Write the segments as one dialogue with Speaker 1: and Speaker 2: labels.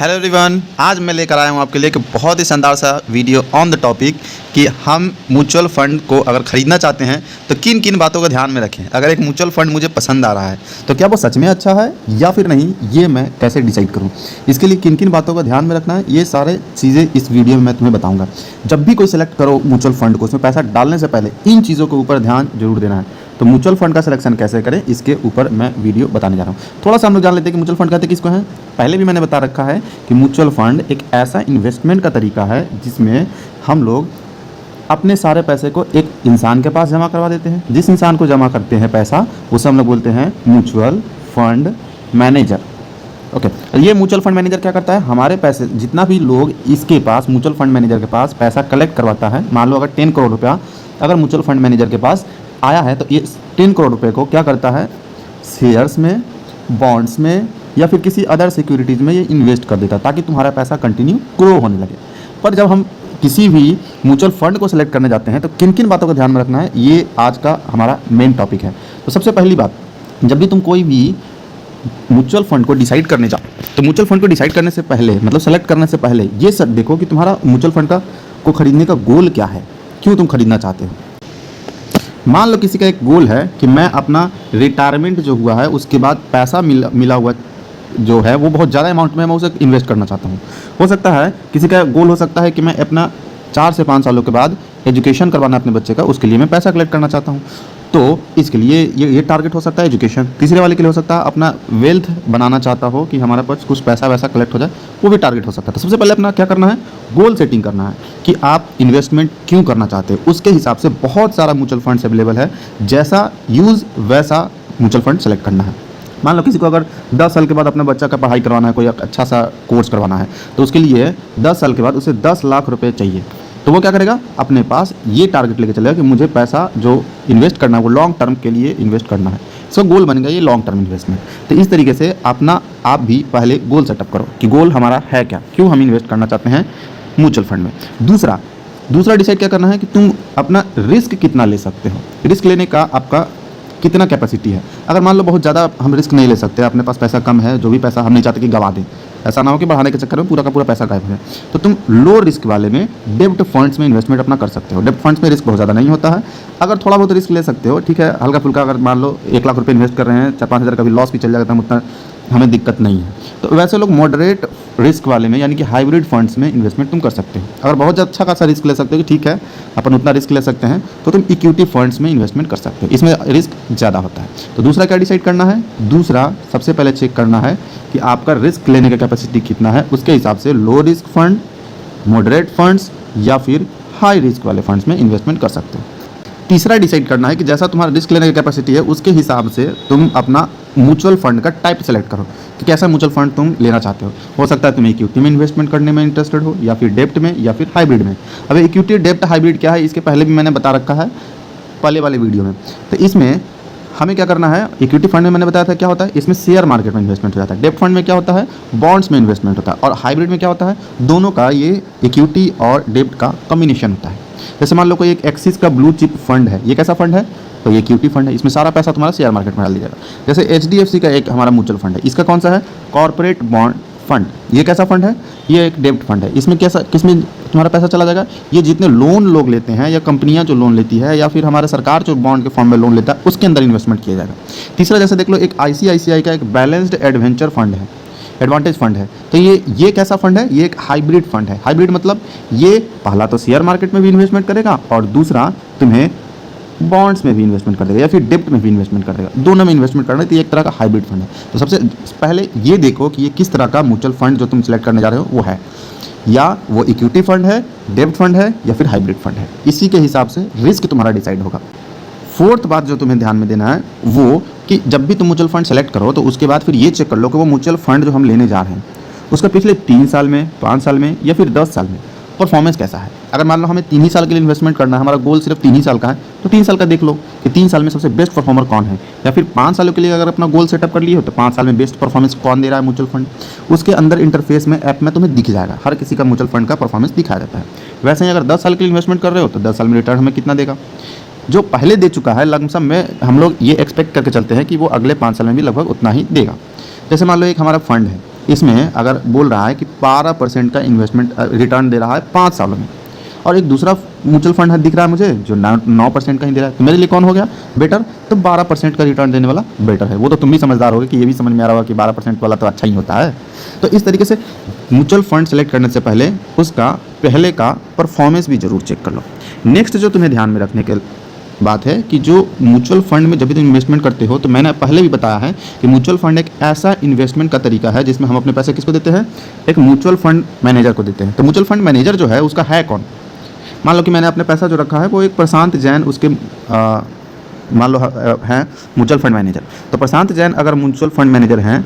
Speaker 1: Hello everyone, आज मैं लेकर आया हूँ आपके लिए एक बहुत ही शानदार सा वीडियो ऑन द टॉपिक कि हम म्यूचुअल फंड को अगर ख़रीदना चाहते हैं तो किन किन बातों का ध्यान में रखें। अगर एक म्यूचुअल फंड मुझे पसंद आ रहा है तो क्या वो सच में अच्छा है या फिर नहीं, ये मैं कैसे डिसाइड करूँ। इसके लिए किन किन बातों का ध्यान में रखना है, ये सारे चीज़ें इस वीडियो में मैं तुम्हें बताऊँगा। जब भी कोई सिलेक्ट करो म्यूचुअल फंड को, उसमें पैसा डालने से पहले इन चीज़ों के ऊपर ध्यान जरूर देना है। तो म्यूचुअल फंड का सिलेक्शन कैसे करें, इसके ऊपर मैं वीडियो बताने जा रहा हूँ। थोड़ा सा हम लोग जान लेते हैं कि म्यूचुअल फंड कहते किसको हैं। पहले भी मैंने बता रखा है कि म्यूचुअल फंड एक ऐसा इन्वेस्टमेंट का तरीका है जिसमें हम लोग अपने सारे पैसे को एक इंसान के पास जमा करवा देते हैं। जिस इंसान को जमा करते हैं पैसा, उसे हम लोग बोलते हैं म्यूचुअल फंड मैनेजर। ओके, ये म्यूचुअल फंड मैनेजर क्या करता है, हमारे पैसे जितना भी लोग इसके पास म्यूचुअल फंड मैनेजर के पास पैसा कलेक्ट करवाता है, मान लो अगर 10 करोड़ रुपया अगर म्यूचुअल फंड मैनेजर के पास आया है तो ये 10 करोड़ रुपए को क्या करता है, शेयर्स में, बॉन्ड्स में या फिर किसी अदर सिक्योरिटीज़ में ये इन्वेस्ट कर देता है ताकि तुम्हारा पैसा कंटिन्यू ग्रो होने लगे। पर जब हम किसी भी म्यूचुअल फंड को सिलेक्ट करने जाते हैं तो किन किन बातों का ध्यान में रखना है, ये आज का हमारा मेन टॉपिक है। तो सबसे पहली बात, जब भी तुम कोई भी म्यूचुअल फंड को डिसाइड करने जाओ तो म्यूचुअल फंड को डिसाइड करने से पहले, मतलब सेलेक्ट करने से पहले, ये सब देखो कि तुम्हारा म्यूचुअल फंड को खरीदने का गोल क्या है, क्यों तुम खरीदना चाहते हो। मान लो किसी का एक गोल है कि मैं अपना रिटायरमेंट जो हुआ है उसके बाद पैसा मिला हुआ जो है वो बहुत ज़्यादा अमाउंट में मैं उसे इन्वेस्ट करना चाहता हूँ। हो सकता है किसी का गोल हो सकता है कि मैं अपना 4 से 5 सालों के बाद एजुकेशन करवाना अपने बच्चे का, उसके लिए मैं पैसा कलेक्ट करना चाहता हूँ। तो इसके लिए ये टारगेट हो सकता है एजुकेशन। तीसरे वाले के लिए हो सकता है अपना वेल्थ बनाना चाहता हो कि हमारे पास कुछ पैसा वैसा कलेक्ट हो जाए, वो भी टारगेट हो सकता है। तो सबसे पहले अपना क्या करना है, गोल सेटिंग करना है कि आप इन्वेस्टमेंट क्यों करना चाहते हैं। उसके हिसाब से बहुत सारा म्यूचुअल फंड्स अवेलेबल है, जैसा यूज़ वैसा म्यूचुअल फंड सेलेक्ट करना है। मान लो किसी को अगर 10 साल के बाद अपने बच्चा का पढ़ाई करवाना है, कोई अच्छा सा कोर्स करवाना है, तो उसके लिए 10 साल के बाद उसे 10 लाख रुपए चाहिए। तो वो क्या करेगा, अपने पास ये टारगेट लेके चलेगा कि मुझे पैसा जो इन्वेस्ट करना है वो लॉन्ग टर्म के लिए इन्वेस्ट करना है। सो गोल बनेगा ये लॉन्ग टर्म इन्वेस्टमेंट। तो इस तरीके से आप भी पहले गोल सेटअप करो कि गोल हमारा है क्या, क्यों हम इन्वेस्ट करना चाहते हैं म्यूचुअल फंड में। दूसरा डिसाइड क्या करना है कि तुम अपना रिस्क कितना ले सकते हो, रिस्क लेने का आपका कितना कैपेसिटी है। अगर मान लो बहुत ज़्यादा हम रिस्क नहीं ले सकते, अपने पास पैसा कम है, जो भी पैसा हम नहीं चाहते कि गवा दें, ऐसा ना हो कि बढ़ाने के चक्कर में पूरा का पूरा पैसा गायब हो जाए, तो तुम लो रिस्क वाले में डेब्ट फंड्स में इन्वेस्टमेंट अपना कर सकते हो। डेब्ट फंड्स में रिस्क बहुत ज़्यादा नहीं होता है, अगर थोड़ा बहुत रिस्क ले सकते हो ठीक है, हल्का फुल्का। अगर मान लो 1 लाख रुपए इन्वेस्ट कर रहे हैं, 4-5 हज़ार का भी लॉस भी चल जाएगा, उतना हमें दिक्कत नहीं है। तो वैसे लोग मॉडरेट रिस्क वाले में यानी कि हाइब्रिड फंड्स में इन्वेस्टमेंट तुम कर सकते हो। अगर बहुत अच्छा खासा रिस्क ले सकते हो कि ठीक है अपन उतना रिस्क ले सकते हैं, तो तुम इक्विटी फंड्स में इन्वेस्टमेंट कर सकते हो, इसमें रिस्क ज़्यादा होता है। तो दूसरा क्या डिसाइड करना है, दूसरा सबसे पहले चेक करना है कि आपका रिस्क लेने का कैपेसिटी कितना है। उसके हिसाब से low risk fund, moderate funds या फिर हाई रिस्क वाले फंड्स में इन्वेस्टमेंट कर सकते हो। तीसरा डिसाइड करना है कि जैसा तुम्हारा रिस्क लेने की कैपेसिटी है उसके हिसाब से तुम अपना म्यूचुअल फंड का टाइप सेलेक्ट करो कि कैसा म्यूचुअल फंड तुम लेना चाहते हो। हो सकता है तुम इक्विटी में इन्वेस्टमेंट करने में इंटरेस्टेड हो, या फिर डेब्ट में, या फिर हाइब्रिड में। अब इक्विटी, डेब्ट, हाइब्रिड क्या है, इसके पहले भी मैंने बता रखा है पहले वाले वीडियो में। तो इसमें हमें क्या करना है, इक्विटी फंड में मैंने बताया था क्या होता है, इसमें शेयर मार्केट में इन्वेस्टमेंट हो जाता है। डेब्ट फंड में क्या होता है, बॉन्ड्स में इन्वेस्टमेंट होता है। और हाइब्रिड में क्या होता है, दोनों का, ये इक्विटी और डेब्ट का कॉम्बिनेशन होता है। जैसे मान लो कोई एक एक्सिस का ब्लू चिप फंड है, ये कैसा फंड है, तो ये इक्विटी फंड है, इसमें सारा पैसा तुम्हारा शेयर मार्केट में डाल दिया जाएगा। जैसे HDFC का एक हमारा म्यूचुअल फंड है, इसका कौन सा है, कॉर्पोरेट बॉन्ड फंड, ये कैसा फंड है, ये एक डेब्ट फंड है। इसमें किसमें तुम्हारा पैसा चला जाएगा, ये जितने लोन लोग लेते हैं या कंपनियां जो लोन लेती है या फिर हमारा सरकार जो बॉन्ड के फॉर्म में लोन लेता है उसके अंदर इन्वेस्टमेंट किया जाएगा। तीसरा जैसे देख लो, एक ICICI का एक बैलेंस्ड एडवेंचर फंड है, एडवांटेज फंड है। तो ये कैसा फंड है, ये एक हाइब्रिड फंड है। हाइब्रिड मतलब ये पहला तो शेयर मार्केट में भी इन्वेस्टमेंट करेगा और दूसरा तुम्हें बॉन्ड्स में भी इन्वेस्टमेंट कर देगा या फिर डेब्ट में भी इन्वेस्टमेंट कर देगा, दोनों में इन्वेस्टमेंट करना है। तो ये एक तरह का हाइब्रिड फंड है। तो सबसे पहले ये देखो कि ये किस तरह का म्यूचुअल फंड जो तुम सेलेक्ट करने जा रहे हो वो है, या वो इक्विटी फंड है, डेब्ट फंड है, या फिर हाइब्रिड फंड है। इसी के हिसाब से रिस्क तुम्हारा डिसाइड होगा। फोर्थ बात जो तुम्हें ध्यान में देना है वो कि जब भी तुम म्यूचुअल फंड सेलेक्ट करो तो उसके बाद फिर ये चेक कर लो कि वो म्यूचुअल फंड जो हम लेने जा रहे हैं उसका पिछले 3 साल में, 5 साल में या फिर 10 साल में परफॉर्मेंस कैसा है। अगर मान लो हमें 3 ही साल के लिए इन्वेस्टमेंट करना है, हमारा गोल सिर्फ 3 ही साल का है, तो 3 साल का देख लो कि 3 साल में सबसे बेस्ट परफॉर्मर कौन है। या फिर 5 सालों के लिए अगर अपना गोल सेटअप कर लिए हो तो 5 साल में बेस्ट परफॉर्मेंस कौन दे रहा है म्यूचुअल फंड, उसके अंदर इंटरफेस में, ऐप में तुम्हें दिख जाएगा। हर किसी का म्यूचुअल फंड का परफॉर्मेंस दिखाया जाता है। वैसे ही अगर 10 साल के लिए इन्वेस्टमेंट कर रहे हो तो 10 साल में रिटर्न हमें कितना देगा। जो पहले दे चुका है लमसम में हम लोग ये एक्सपेक्ट करके चलते हैं कि वो अगले 5 साल में भी लगभग उतना ही देगा। जैसे मान लो एक हमारा फंड है, इसमें अगर बोल रहा है कि 12% का इन्वेस्टमेंट रिटर्न दे रहा है 5 सालों में, और एक दूसरा म्यूचुअल फंड दिख रहा है मुझे जो 9% का ही दे रहा है, तो मेरे लिए कौन हो गया बेटर? तो 12% का रिटर्न देने वाला बेटर है। वो तो तुम भी समझदार होगे कि ये भी समझ में आ रहा होगा कि 12% वाला तो अच्छा ही होता है। तो इस तरीके से म्यूचुअल फंड सेलेक्ट करने से पहले उसका पहले का परफॉर्मेंस भी जरूर चेक कर लो। नेक्स्ट जो तुम्हें ध्यान में रखने के बात है कि जो म्यूचुअल फंड में जब भी तुम इन्वेस्टमेंट करते हो, तो मैंने पहले भी बताया है कि म्यूचुअल फंड एक ऐसा इन्वेस्टमेंट का तरीका है जिसमें हम अपने पैसे किसको देते हैं? एक म्यूचुअल फंड मैनेजर को देते हैं। तो म्यूचुअल फंड मैनेजर जो है उसका है कौन? मान लो कि मैंने अपने पैसा जो रखा है वो एक प्रशांत जैन उसके मान लो है म्यूचुअल फंड मैनेजर। तो प्रशांत जैन अगर म्यूचुअल फंड मैनेजर हैं,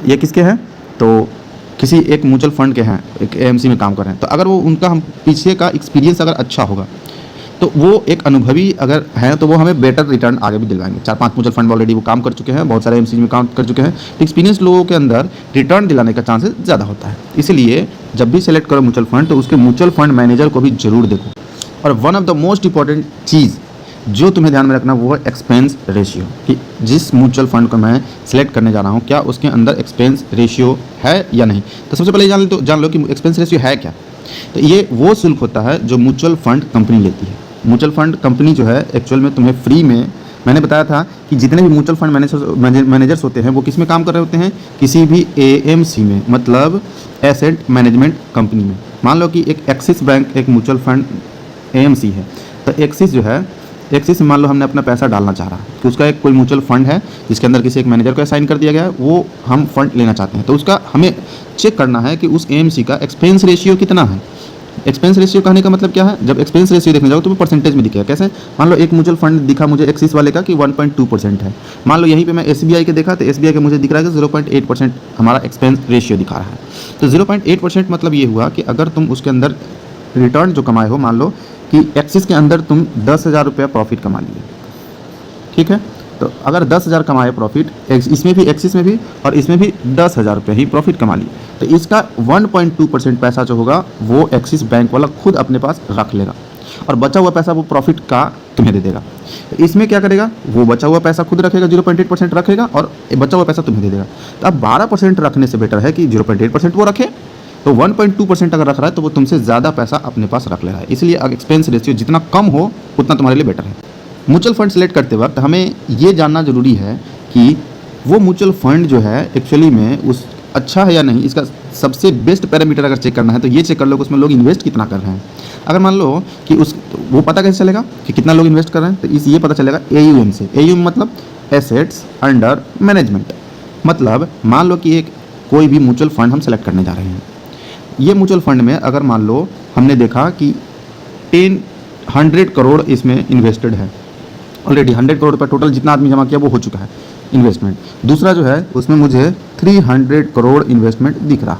Speaker 1: ये किसके हैं? तो किसी एक म्यूचुअल फंड के हैं, एक एएमसी में काम कर रहे हैं। तो अगर वो उनका हम पीछे का एक्सपीरियंस अगर अच्छा होगा, तो वो एक अनुभवी अगर हैं तो वो हमें बेटर रिटर्न आगे भी दिलवाएंगे। 4-5 म्यूचुअल फंड ऑलरेडी वो काम कर चुके हैं, बहुत सारे एमसी में काम कर चुके हैं, तो एक्सपीरियंस लोगों के अंदर रिटर्न दिलाने का चांसेस ज़्यादा होता है। इसलिए जब भी सेलेक्ट करो म्यूचुअल फंड, तो उसके म्यूचुअल फंड मैनेजर को भी जरूर देखो। और one of the most important चीज़ जो तुम्हें ध्यान में रखना वो है एक्सपेंस रेशियो, कि जिस म्यूचुअल फंड को मैं सिलेक्ट करने जा रहा हूँ क्या उसके अंदर एक्सपेंस रेशियो है या नहीं। तो सबसे पहले जान लो कि एक्सपेंस रेशियो है क्या। तो ये वो शुल्क होता है जो म्यूचुअल फंड कंपनी लेती है। म्यूचुअल फंड कंपनी जो है एक्चुअल में तुम्हें फ्री में, मैंने बताया था कि जितने भी म्यूचुअल फंड मैनेजर्स होते हैं वो किस में काम कर रहे होते हैं? किसी भी एएमसी में, मतलब एसेट मैनेजमेंट कंपनी में। मान लो कि एक एक्सिस बैंक एक म्यूचुअल फंड एएमसी है, तो एक्सिस जो है, एक्सिस में मान लो हमने अपना पैसा डालना चाह रहा है, तो उसका एक कोई म्यूचुअल फंड है जिसके अंदर किसी एक मैनेजर को असाइन कर दिया गया है, वो हम फंड लेना चाहते हैं। तो उसका हमें चेक करना है कि उस एएमसी का एक्सपेंस रेशियो कितना है। एक्सपेंस रेशियो कहने का मतलब क्या है? जब एक्सपेंस रेशियो देखने जाओ तो वो परसेंटेज में दिखेगा। कैसे? मान लो एक म्यूचुअल फंड दिखा मुझे एक्सिस वाले का कि 1.2% है। मान लो यहीं पे मैं एसबीआई के देखा तो एसबीआई के मुझे दिख रहा है कि 0.8% हमारा एक्सपेंस रेशियो दिखा रहा है। तो 0.8% मतलब ये हुआ कि अगर तुम उसके अंदर रिटर्न जो कमाए हो, मान लो कि एक्सिस के अंदर तुम 10,000 रुपया प्रॉफिट कमा लिए, ठीक है? तो अगर 10,000 कमाए प्रॉफिट, इसमें भी एक्सिस में भी और इसमें भी 10,000 रुपये ही प्रॉफिट कमा लिए, तो इसका 1.2% पैसा जो होगा वो एक्सिस बैंक वाला खुद अपने पास रख लेगा और बचा हुआ पैसा वो प्रॉफिट का तुम्हें दे देगा। तो इसमें क्या करेगा? वो बचा हुआ पैसा खुद रखेगा, 0.8% रखेगा और बचा हुआ पैसा तुम्हें दे देगा। तो अब 12% रखने से बेटर है कि 0.8% वो रखे, तो 1.2% अगर रख रहा है तो वो तुमसे ज़्यादा पैसा अपने पास रख ले रहा है। इसलिए एक्सपेंस रेशियो जितना कम हो उतना तुम्हारे लिए बेटर है। म्यूचुअल फंड सेलेक्ट करते वक्त हमें ये जानना जरूरी है कि वो म्यूचुअल फंड जो है एक्चुअली में उस अच्छा है या नहीं। इसका सबसे बेस्ट पैरामीटर अगर चेक करना है तो ये चेक कर लो कि उसमें लोग इन्वेस्ट कितना कर रहे हैं। अगर मान लो कि वो पता कैसे चलेगा कि कितना लोग इन्वेस्ट कर रहे हैं? तो ये पता चलेगा AUM से। AUM मतलब एसेट्स अंडर मैनेजमेंट। मतलब मान लो कि एक कोई भी म्यूचुअल फंड हम सेलेक्ट करने जा रहे हैं, ये म्यूचुअल फंड में अगर मान लो हमने देखा कि 100 करोड़ इसमें इन्वेस्टेड है, ऑलरेडी 100 करोड़ रुपये टोटल जितना आदमी जमा किया वो हो चुका है इन्वेस्टमेंट। दूसरा जो है उसमें मुझे 300 करोड़ इन्वेस्टमेंट दिख रहा।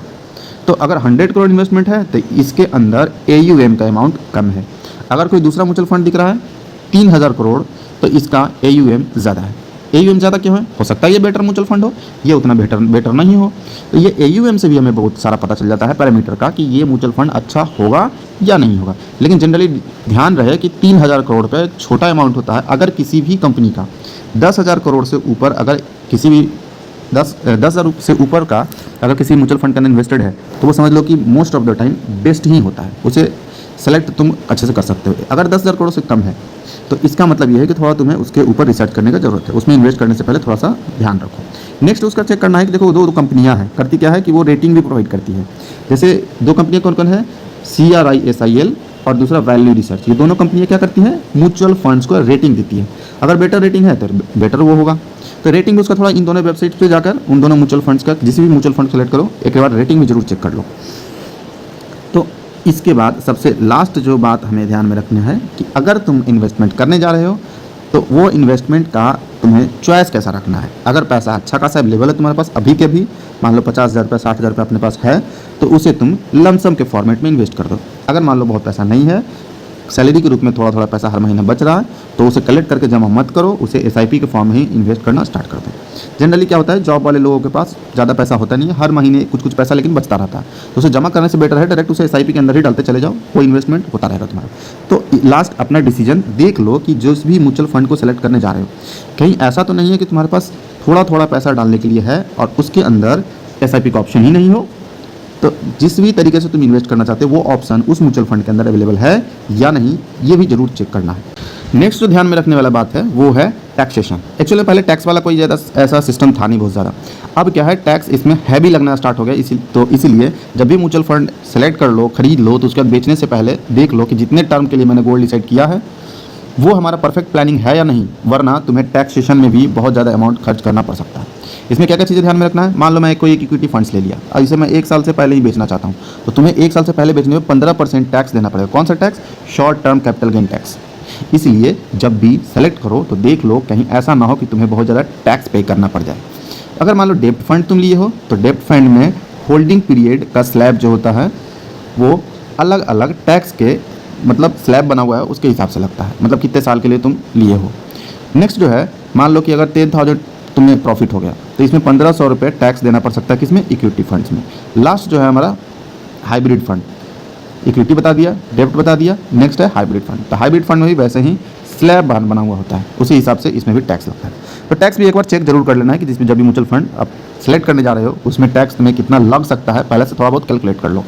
Speaker 1: तो अगर 100 करोड़ इन्वेस्टमेंट है तो इसके अंदर AUM का अमाउंट कम है। अगर कोई दूसरा म्यूचुअल फंड दिख रहा है 3000 करोड़ तो इसका AUM ज़्यादा है। AUM ज़्यादा क्यों है? हो सकता है ये बेटर म्यूचुअल फंड हो, ये उतना बेटर नहीं हो। तो ये AUM से भी हमें बहुत सारा पता चल जाता है पैरामीटर का कि ये म्यूचुअल फंड अच्छा होगा या नहीं होगा। लेकिन जनरली ध्यान रहे कि 3000 करोड़ रुपये छोटा अमाउंट होता है। अगर किसी भी कंपनी का 10,000 करोड़ से ऊपर, अगर किसी भी 10,000 से ऊपर का अगर किसी म्यूचुअल फंड के अंदर इन्वेस्टेड है तो वो समझ लो कि most of the time best ही होता है, उसे सेलेक्ट तुम अच्छे से कर सकते हो। अगर 10,000 करोड़ से कम है तो इसका मतलब ये है कि थोड़ा तुम्हें उसके ऊपर रिसर्च करने की जरूरत है, उसमें इन्वेस्ट करने से पहले थोड़ा सा ध्यान रखो। नेक्स्ट उसका चेक करना है कि देखो दो कंपनियां हैं, करती क्या है कि वो रेटिंग भी प्रोवाइड करती है। जैसे दो कंपनियां कौन कौन है? CRISIL और दूसरा वैल्यू रिसर्च। ये दोनों कंपनियां क्या करती हैं? म्यूचुअल फंड्स को रेटिंग देती है। अगर बेटर रेटिंग है तो बेटर वो होगा। तो रेटिंग भी उसका थोड़ा इन दोनों वेबसाइट पे जाकर उन दोनों म्यूचुअल फंड्स का, जिस भी म्यूचुअल फंड सेलेक्ट करो एक बार रेटिंग भी जरूर चेक कर लो। तो इसके बाद सबसे लास्ट जो बात हमें ध्यान में रखनी है कि अगर तुम इन्वेस्टमेंट करने जा रहे हो तो वो इन्वेस्टमेंट का तुम्हें चॉइस कैसा रखना है। अगर पैसा अच्छा खासा अवेलेबल है तुम्हारे पास अभी के भी, मान लो 50,000 रुपये 60,000 रुपये अपने पास है, तो उसे तुम लमसम के फॉर्मेट में इन्वेस्ट कर दो। अगर मान लो बहुत पैसा नहीं है, सैलरी के रूप में थोड़ा थोड़ा पैसा हर महीने बच रहा है, तो उसे कलेक्ट करके जमा मत करो, उसे SIP के फॉर्म में ही इन्वेस्ट करना स्टार्ट कर दो। जनरली क्या होता है, जॉब वाले लोगों के पास ज़्यादा पैसा होता नहीं है, हर महीने कुछ कुछ पैसा लेकिन बचता रहता है, तो उसे जमा करने से बेटर है डायरेक्ट उसे SIP के अंदर ही डालते चले जाओ, वो इन्वेस्टमेंट होता रहेगा तुम्हारा। तो लास्ट अपना डिसीजन देख लो कि जिस भी म्यूचुअल फंड को सेलेक्ट करने जा रहे हो, कहीं ऐसा तो नहीं है कि तुम्हारे पास थोड़ा थोड़ा पैसा डालने के लिए है और उसके अंदर SIP का ऑप्शन ही नहीं हो, तो जिस भी तरीके से तुम इन्वेस्ट करना चाहते हो वो ऑप्शन उस म्यूचुअल फंड के अंदर अवेलेबल है या नहीं, ये भी जरूर चेक करना है। नेक्स्ट जो ध्यान में रखने वाला बात है वो है टैक्सेशन। एक्चुअली पहले टैक्स वाला कोई ज़्यादा ऐसा सिस्टम था नहीं बहुत ज़्यादा, अब क्या है टैक्स इसमें हैवी लगना स्टार्ट हो गया। इसीलिए जब भी म्यूचुअल फंड सेलेक्ट कर लो, खरीद लो, तो उसके बाद बेचने से पहले देख लो कि जितने टर्म के लिए मैंने गोल्ड डिसाइड किया है वो हमारा परफेक्ट प्लानिंग है या नहीं, वरना तुम्हें टैक्सेशन में भी बहुत ज़्यादा अमाउंट खर्च करना पड़ सकता है। इसमें क्या क्या चीज़ें ध्यान में रखना है, मान लो मैं कोई एक इक्विटी फंड्स ले लिया और इसे मैं 1 साल से पहले ही बेचना चाहता हूँ, तो तुम्हें 1 साल से पहले बेचने में 15% टैक्स देना पड़ेगा। कौन सा tax? Short term capital gain tax. इसलिए जब भी सेलेक्ट करो तो देख लो कहीं ऐसा ना हो कि तुम्हें बहुत ज़्यादा टैक्स पे करना पड़ जाए। अगर मान लो डेब्ट फंड तुम लिए हो तो डेब्ट फंड में होल्डिंग पीरियड का स्लैब जो होता है वो अलग अलग टैक्स के मतलब स्लैब बना हुआ है उसके हिसाब से लगता है, मतलब कितने साल के लिए तुम लिए हो। नेक्स्ट जो है, मान लो कि अगर 10,000 तुम्हें प्रॉफिट हो गया तो इसमें 1,500 रुपये टैक्स देना पड़ सकता है, किसमें? इक्विटी फंड्स में। लास्ट जो है हमारा हाइब्रिड फंड, इक्विटी बता दिया, डेब्ट बता दिया, नेक्स्ट है हाइब्रिड फंड। तो हाइब्रिड फंड में भी वैसे ही स्लैब बना हुआ होता है, उसी हिसाब से इसमें भी टैक्स लगता है। तो टैक्स भी एक बार चेक जरूर कर लेना है कि जिसमें जब भी म्यूचुअल फंड आप सेलेक्ट करने जा रहे हो उसमें टैक्स तुम्हें कितना लग सकता है, पहले से थोड़ा बहुत कैलकुलेट कर लो,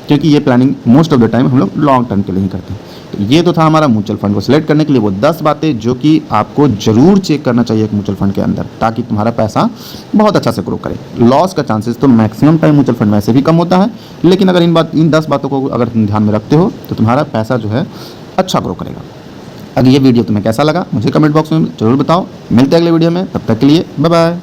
Speaker 1: क्योंकि ये planning most of the time हम लोग लॉन्ग टर्म के लिए ही करते हैं। तो ये तो था हमारा म्यूचुअल फंड को सिलेक्ट करने के लिए वो 10 बातें जो कि आपको जरूर चेक करना चाहिए एक म्यूचुअल फंड के अंदर, ताकि तुम्हारा पैसा बहुत अच्छा से ग्रो करे। लॉस का चांसेस तो मैक्सिमम टाइम म्यूचुअल फंड में से भी कम होता है, लेकिन अगर इन 10 बातों को अगर तुम ध्यान में रखते हो तो तुम्हारा पैसा जो है अच्छा ग्रो करेगा। अगर ये वीडियो तुम्हें कैसा लगा मुझे कमेंट बॉक्स में जरूर बताओ। मिलते हैं अगले वीडियो में, तब तक के लिए बाय बाय।